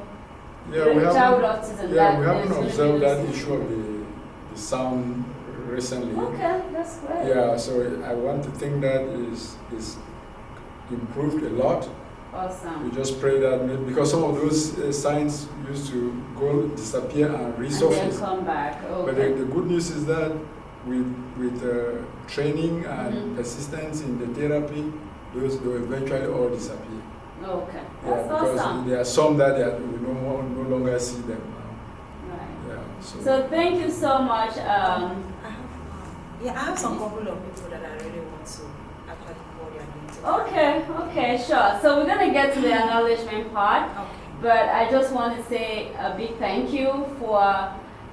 the we child with haven't, autism, yeah, that we haven't there's gonna be observed that those- issue of the sound recently. Okay, that's great. Yeah, so I want to think that is improved a lot. Awesome. We just pray that because some of those signs used to disappear and And resurface. then come back. But Okay. the good news is that with training and Mhm. persistence in the therapy, those will eventually all disappear. Okay. Yeah, That's because awesome. there are some that we no longer see them now. Right. Yeah. So thank you so much. I have some couple of people that I really want to actually call their names. Okay, sure. So we're gonna get to the acknowledgement part, Okay. but I just want to say a big thank you for,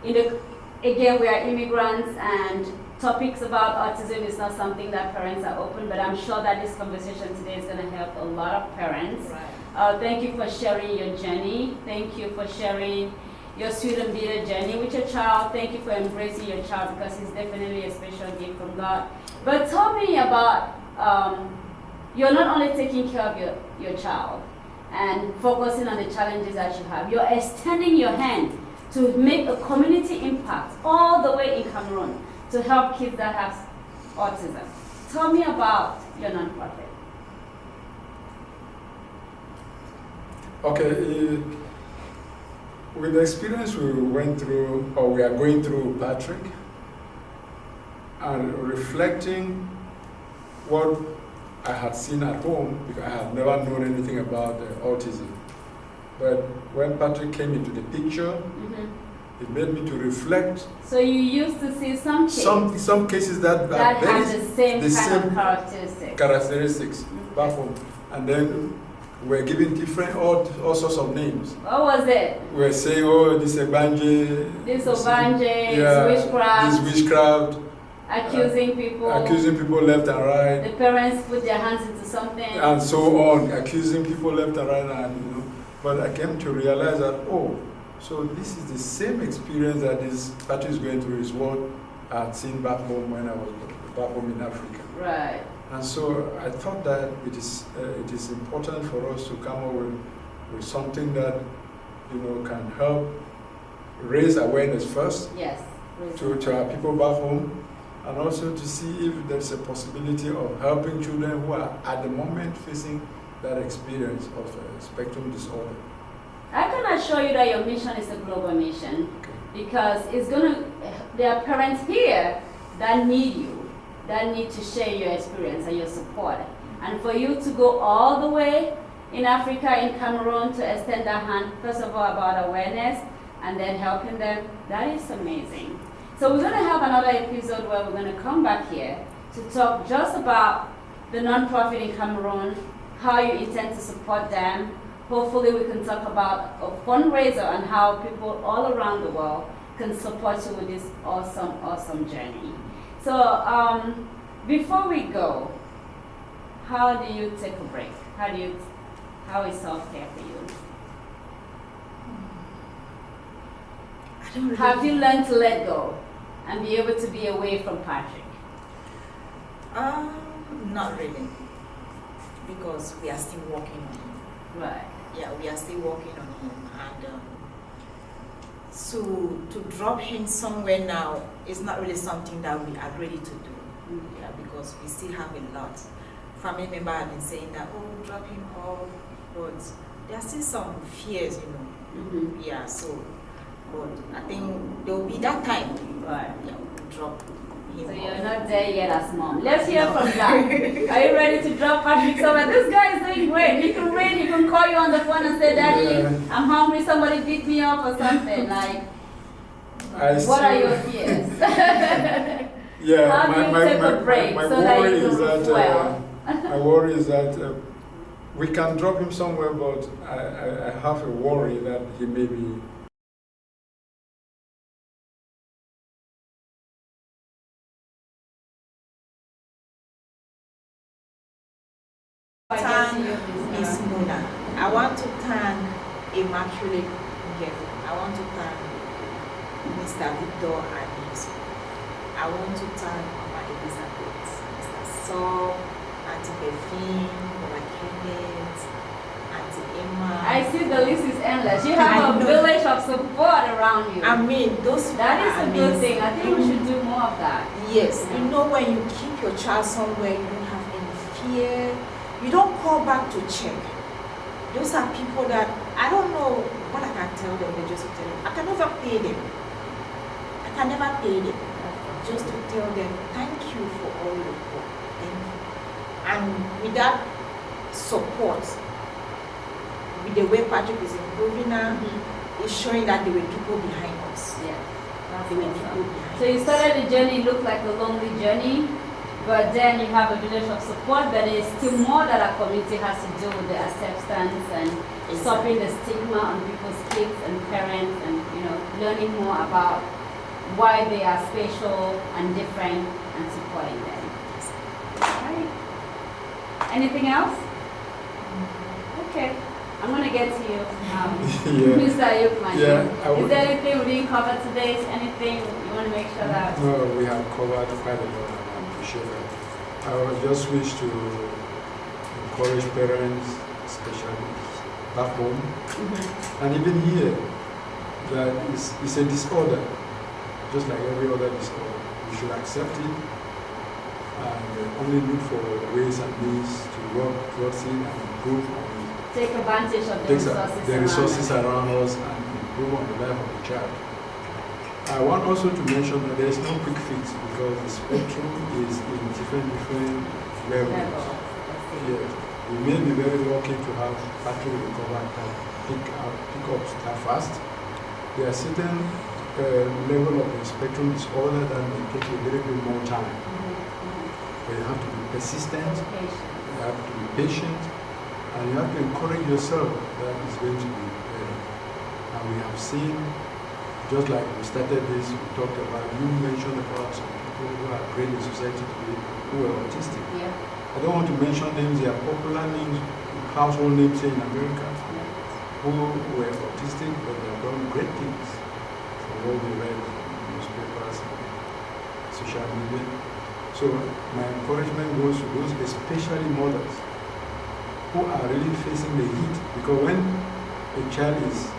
again, we are immigrants and topics about autism is not something that parents are open, but I'm sure that this conversation today is gonna help a lot of parents. Right. Thank you for sharing your journey. Thank you for sharing your sweet and bitter journey with your child. Thank you for embracing your child because he's definitely a special gift from God. But tell me about, you're not only taking care of your child and focusing on the challenges that you have, you're extending your hand to make a community impact all the way in Cameroon to help kids that have autism. Tell me about your nonprofit. Okay. With the experience we went through, or we are going through, Patrick, and reflecting what I had seen at home, because I had never known anything about autism. But when Patrick came into the picture, it made me to reflect. So you used to see some kids Some cases that that are have the same kind same of characteristics. characteristics back home, and then we're giving different all sorts of names. What was it? We're saying, oh, this is Banje, This Obanje, yeah, witchcraft, this witchcraft, accusing people. accusing people left and right, The parents put their hands into something. and so on, accusing people left and right, and But I came to realize that, oh, so this is the same experience that this Patrick is going through is what I had seen back home when I was back home in Africa. Right. And so I thought that it is important for us to come up with something that can help raise awareness first Yes. to our people back home, and also to see if there's a possibility of helping children who are at the moment facing that experience of spectrum disorder. I can assure you that your mission is a global mission, Okay. because there are parents here that need you, that need to share your experience and your support. And for you to go all the way in Africa, in Cameroon, to extend that hand, first of all, about awareness, and then helping them, that is amazing. So we're going to have another episode where we're going to come back here to talk just about the nonprofit in Cameroon, how you intend to support them. Hopefully we can talk about a fundraiser and how people all around the world can support you with this awesome, awesome journey. So before we go, how do you take a break? How is self-care for you? I don't really Have you learned to let go and be able to be away from Patrick? Not really, because we are still working on him. Right. Yeah, we are still working on him, and to drop him somewhere now is not really something that we are ready to do. Yeah, because we still have a lot. Family member have been saying that, oh, drop him off, but there are still some fears, you know. Yeah, so, but I think there will be that time. Right. Yeah, we'll drop him. So you're not there yet as mom. Let's hear from Jack. Are you ready to drop Patrick somewhere? This guy is doing great. He can read, he can call you on the phone and say, Daddy, I'm hungry, somebody beat me up or something. Like, what are your fears? Yeah, How do you take a break my so that worry you is can that well? my worry is that we can drop him somewhere, but I have a worry that he may be Thank Miss Mona. I want to thank Immaculate Ngefu. I want to thank Mr. Victor Anis. I want to thank Mama Elizabeth, Mr. Saul, Auntie Bethine, Mama Kenneth, Auntie Emma. I see the list is endless. You have a village of support around you. I mean, those That is are a good amazing. thing. I think we should do more of that. Yes, you know, when you keep your child somewhere, you don't have any fear. You don't call back to check. Those are people that I don't know what I can tell them. They just tell them. I can never pay them. I can never pay them. Just to tell them thank you for all your work. Thank you. And with that support, with the way Patrick is improving now, it's showing that there were people behind us. Yeah. There were people behind So you us. started the journey, looked like a lonely journey, but then you have a village of support, but there's still more that our community has to do with the acceptance and stopping the stigma on people's kids and parents and, you know, learning more about why they are special and different and supporting them. Right. Anything else? Okay. I'm going to get to you, Mr. Ayukman. Is there anything we didn't cover today? Is anything you want to make sure that? No, we have covered quite a lot, and I appreciate that. I would just wish to encourage parents, especially back home, and even here, that it's a disorder, just like every other disorder. We should accept it and only look for ways and means to work towards it and improve on it. Take advantage of the resources around us and improve on the life of the child. I want also to mention that there is no quick fix because the spectrum is in different levels. Yes. We may be very lucky to have Patrick recover and pick up that fast. There are certain level of the spectrum disorder that may take a little bit more time. But you have to be persistent, you have to be patient, and you have to encourage yourself that it's going to be better. And we have seen, just like we started this, we talked about, you mentioned about some people who are great in society today who are autistic. Yeah. I don't want to mention names, they are popular names, household names here in America, who were autistic but they have done great things from what we read in newspapers and social media. So my encouragement goes to those, especially mothers, who are really facing the heat, because when a child is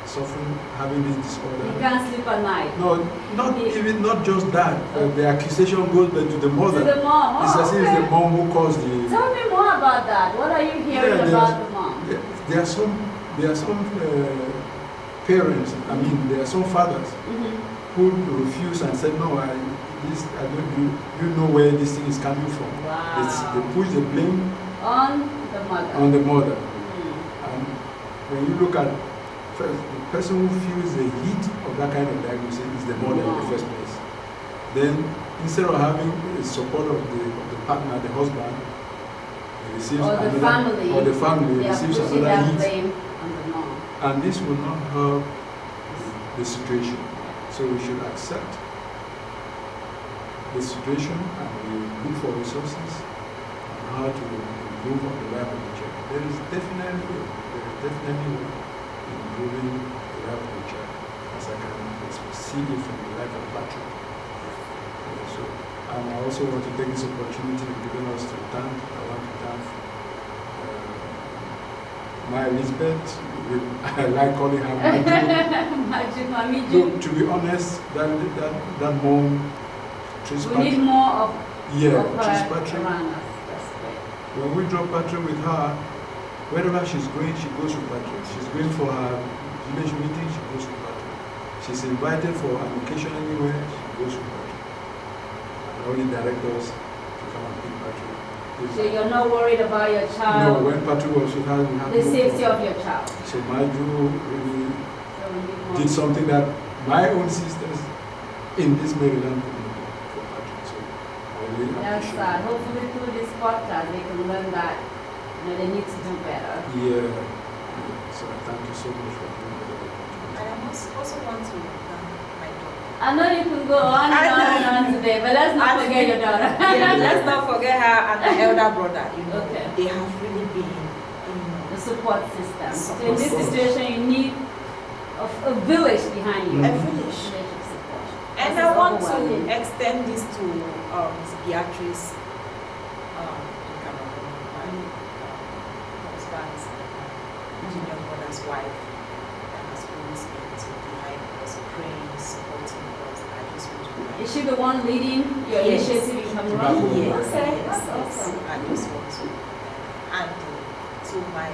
suffering, having this disorder, you can't sleep at night. no, not just that. The accusation goes back to the mother. To the mom. It's as if it's the mom who caused the. Tell me more about that. What are you hearing about the mom? There are some parents. I mean, there are some fathers who refuse and said, no, I don't. You know where this thing is coming from. Wow. They push the blame on the mother. On the mother. And when you look at first, the person who feels the heat of that kind of diagnosis is the mother in the first place. Then instead of having the support of the partner, the husband, he receives the family receives another heat. blame on the mom. And this will not help the situation. So we should accept the situation and we look for resources on how to improve on the life of the child. There is definitely improving the life of the child, as I can see it from the life of Patrick. So, and I also want to take this opportunity given us to thank. I want to thank my Elizabeth. I like calling her Maju. Look, to be honest, that mom treats We need more of Yeah, of she's her Patrick. around us. That's great. When we drop Patrick with her, wherever she's going, she goes with Patrick. She's going for her village meeting, she goes with Patrick. She's invited for an occasion anywhere, she goes with Patrick. And all the directors to come and pick Patrick. So you're not worried about your No, child, when Patrick was with her, we had the no safety problem. of your child. So Maju really So you did something that my own sisters in this Maryland couldn't do for Patrick. So I really That's appreciate sad. it. Hopefully through this podcast they can learn that they need to do better. Yeah. So thank you so much for doing that. And I also want to thank my daughter. I know you can go on and on today, but let's not forget your daughter. Yeah, let's not forget her and her elder brother. Okay. They have really been, The support system. So in Support this system. situation, you need a village behind you. a village. Village of support. And This I is want to overwhelming. extend this to Ms. Beatrice in Cameroon, my husband's junior brother's wife, that has always been to behind us, praying, supporting us. I just want to Is she the one leading your Yes. initiative in Cameroon? Yes. Okay, yes, that's yes. awesome. I just want to. And to my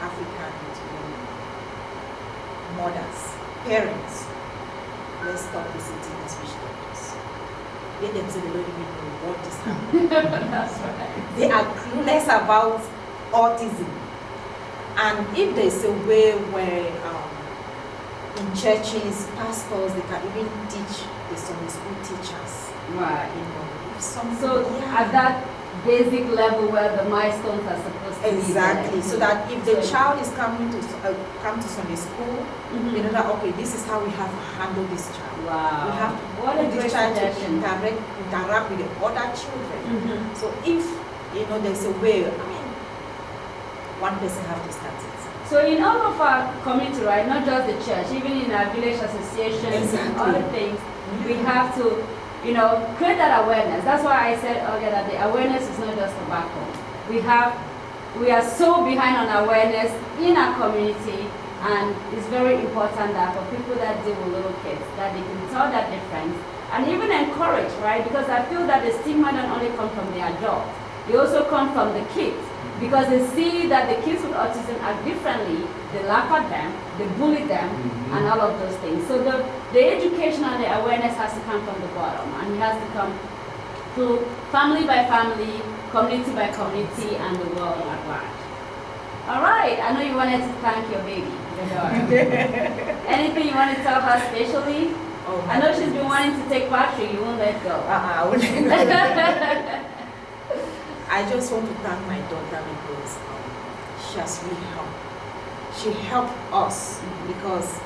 African mothers, parents, let's stop visiting these witch doctors. Let them say they don't even know what is happening. That's right. They are clueless about autism. And if there's a way where in churches, pastors, they can even teach the Sunday school teachers, Right. if something. So at that basic level where the milestones are supposed to Exactly. be So that if the child is coming to come to Sunday school, they know that okay, this is how we have to handle this child. Wow. We have to What a put great this child to suggestion. interact with the other children. Mhm. So if there's a way, one person have to start it. So in all of our community, right, not just the church, even in our village associations and Exactly. other things, we have to, create that awareness. That's why I said earlier that the awareness is not just about home. We are so behind on awareness in our community, and it's very important that for people that deal with little kids, that they can tell that difference and even encourage, right? Because I feel that the stigma don't only come from the adults, they also come from the kids. Because they see that the kids with autism act differently, they laugh at them, they bully them, and all of those things. So the education and the awareness has to come from the bottom, and it has to come through family by family, community by community, and the world at large. All right, I know you wanted to thank your baby, your daughter. Anything you want to tell her specially? Oh, I know she's been wanting to take Patrick, you won't let go. I wouldn't. I just want to thank my daughter because she has really helped. She helped us because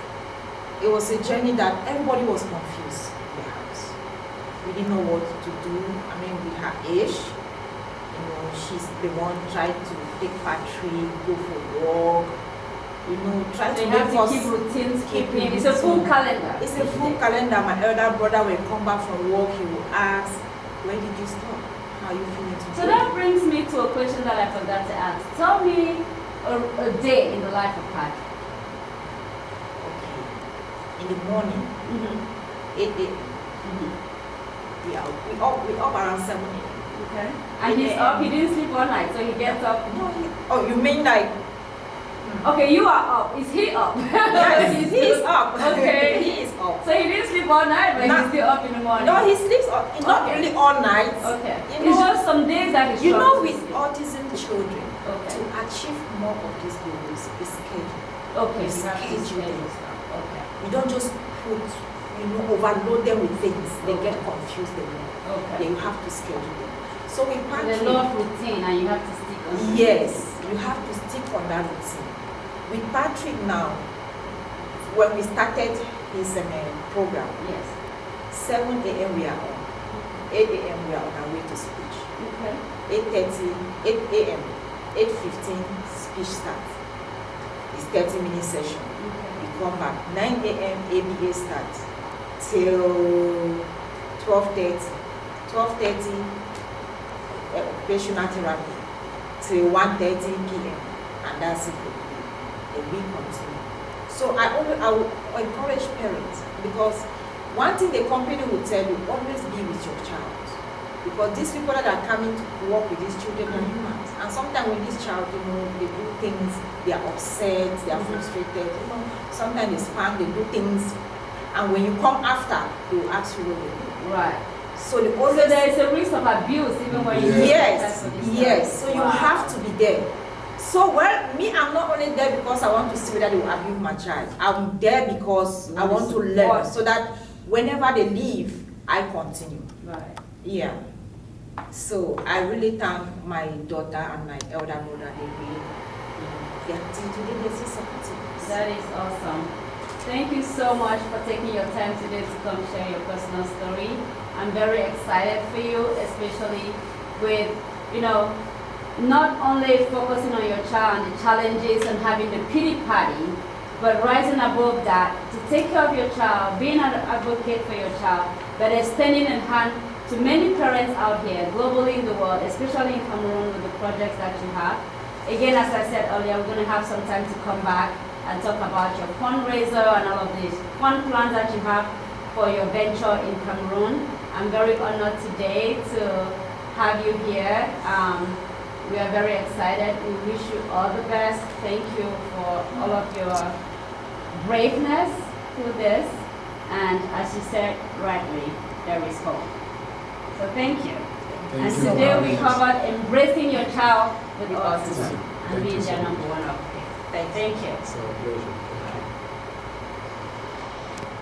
it was a journey that everybody was confused in the house. We didn't know what to do. With her age, she's the one trying to take Patrick, go for walk, try So to you have make to us keep routines, keep keeping. It's a full calendar. It's a full calendar. My elder brother will come back from work, he will ask, where did you stop? How are you feeling today? So that brings me to a question that I forgot to ask. Tell me a day in the life of Patrick. Okay. In the morning, 8 a.m. We up around 7 a.m. Okay. And he's up, he didn't sleep all night, so he gets up. No, you mean like? Okay, you are up. Is he up? Yes, he is up. Okay. He is up. So he didn't sleep all night, but he's still up in the morning. No, he sleeps up. Not really all night. Okay. You It know, was some days that he struggled with to sleep. autism children, Okay. to achieve more of these goals is schedule. Okay, you you have to schedule schedule them. stuff. Okay. You don't just put, overload them with things. They get confused. Okay. Then you have to schedule them. So with So Patrick, the law of routine, and you have to stick on it. yes, you have to stick on that routine. With Patrick now, when we started his program, Yes. 7 a.m. we are on. 8 a.m. we are on our way to speech. Okay. 8:30, 8 a.m., 8:15 speech starts. It's 30-minute session. Okay. We come back. 9 a.m. ABA starts till 12:30. 12:30 occupational therapy till 1:30 p.m. and that's it for the day. And we continue. So I will encourage parents because one thing the company will tell you, always be with your child. because these people that are coming to work with these children are humans. And sometimes when this child, they do things, they are upset, they are frustrated, sometimes they spank, they do things, and when you come after, they will ask you what they do. Right. So the always, So there is a risk of abuse even when you yes. So you have to be there. So me, I'm not only there because I want to see whether they will abuse my child. I'm there because I want to learn, so that whenever they leave, I continue. Right. Yeah. So I really thank my daughter and my elder brother. They really, they're so supportive. That is awesome. Thank you so much for taking your time today to come share your personal story. I'm very excited for you, especially with, not only focusing on your child and the challenges and having the pity party, but rising above that to take care of your child, being an advocate for your child, but extending a hand to many parents out here, globally in the world, especially in Cameroon with the projects that you have. Again, as I said earlier, we're going to have some time to come back and talk about your fundraiser and all of these fun plans that you have for your venture in Cameroon. I'm very honored today to have you here. We are very excited. We wish you all the best. Thank you for all of your braveness through this. And as you said rightly, there is hope. So thank you. And today we covered embracing your child with autism and being their number one advocate. Thank you. It's a pleasure.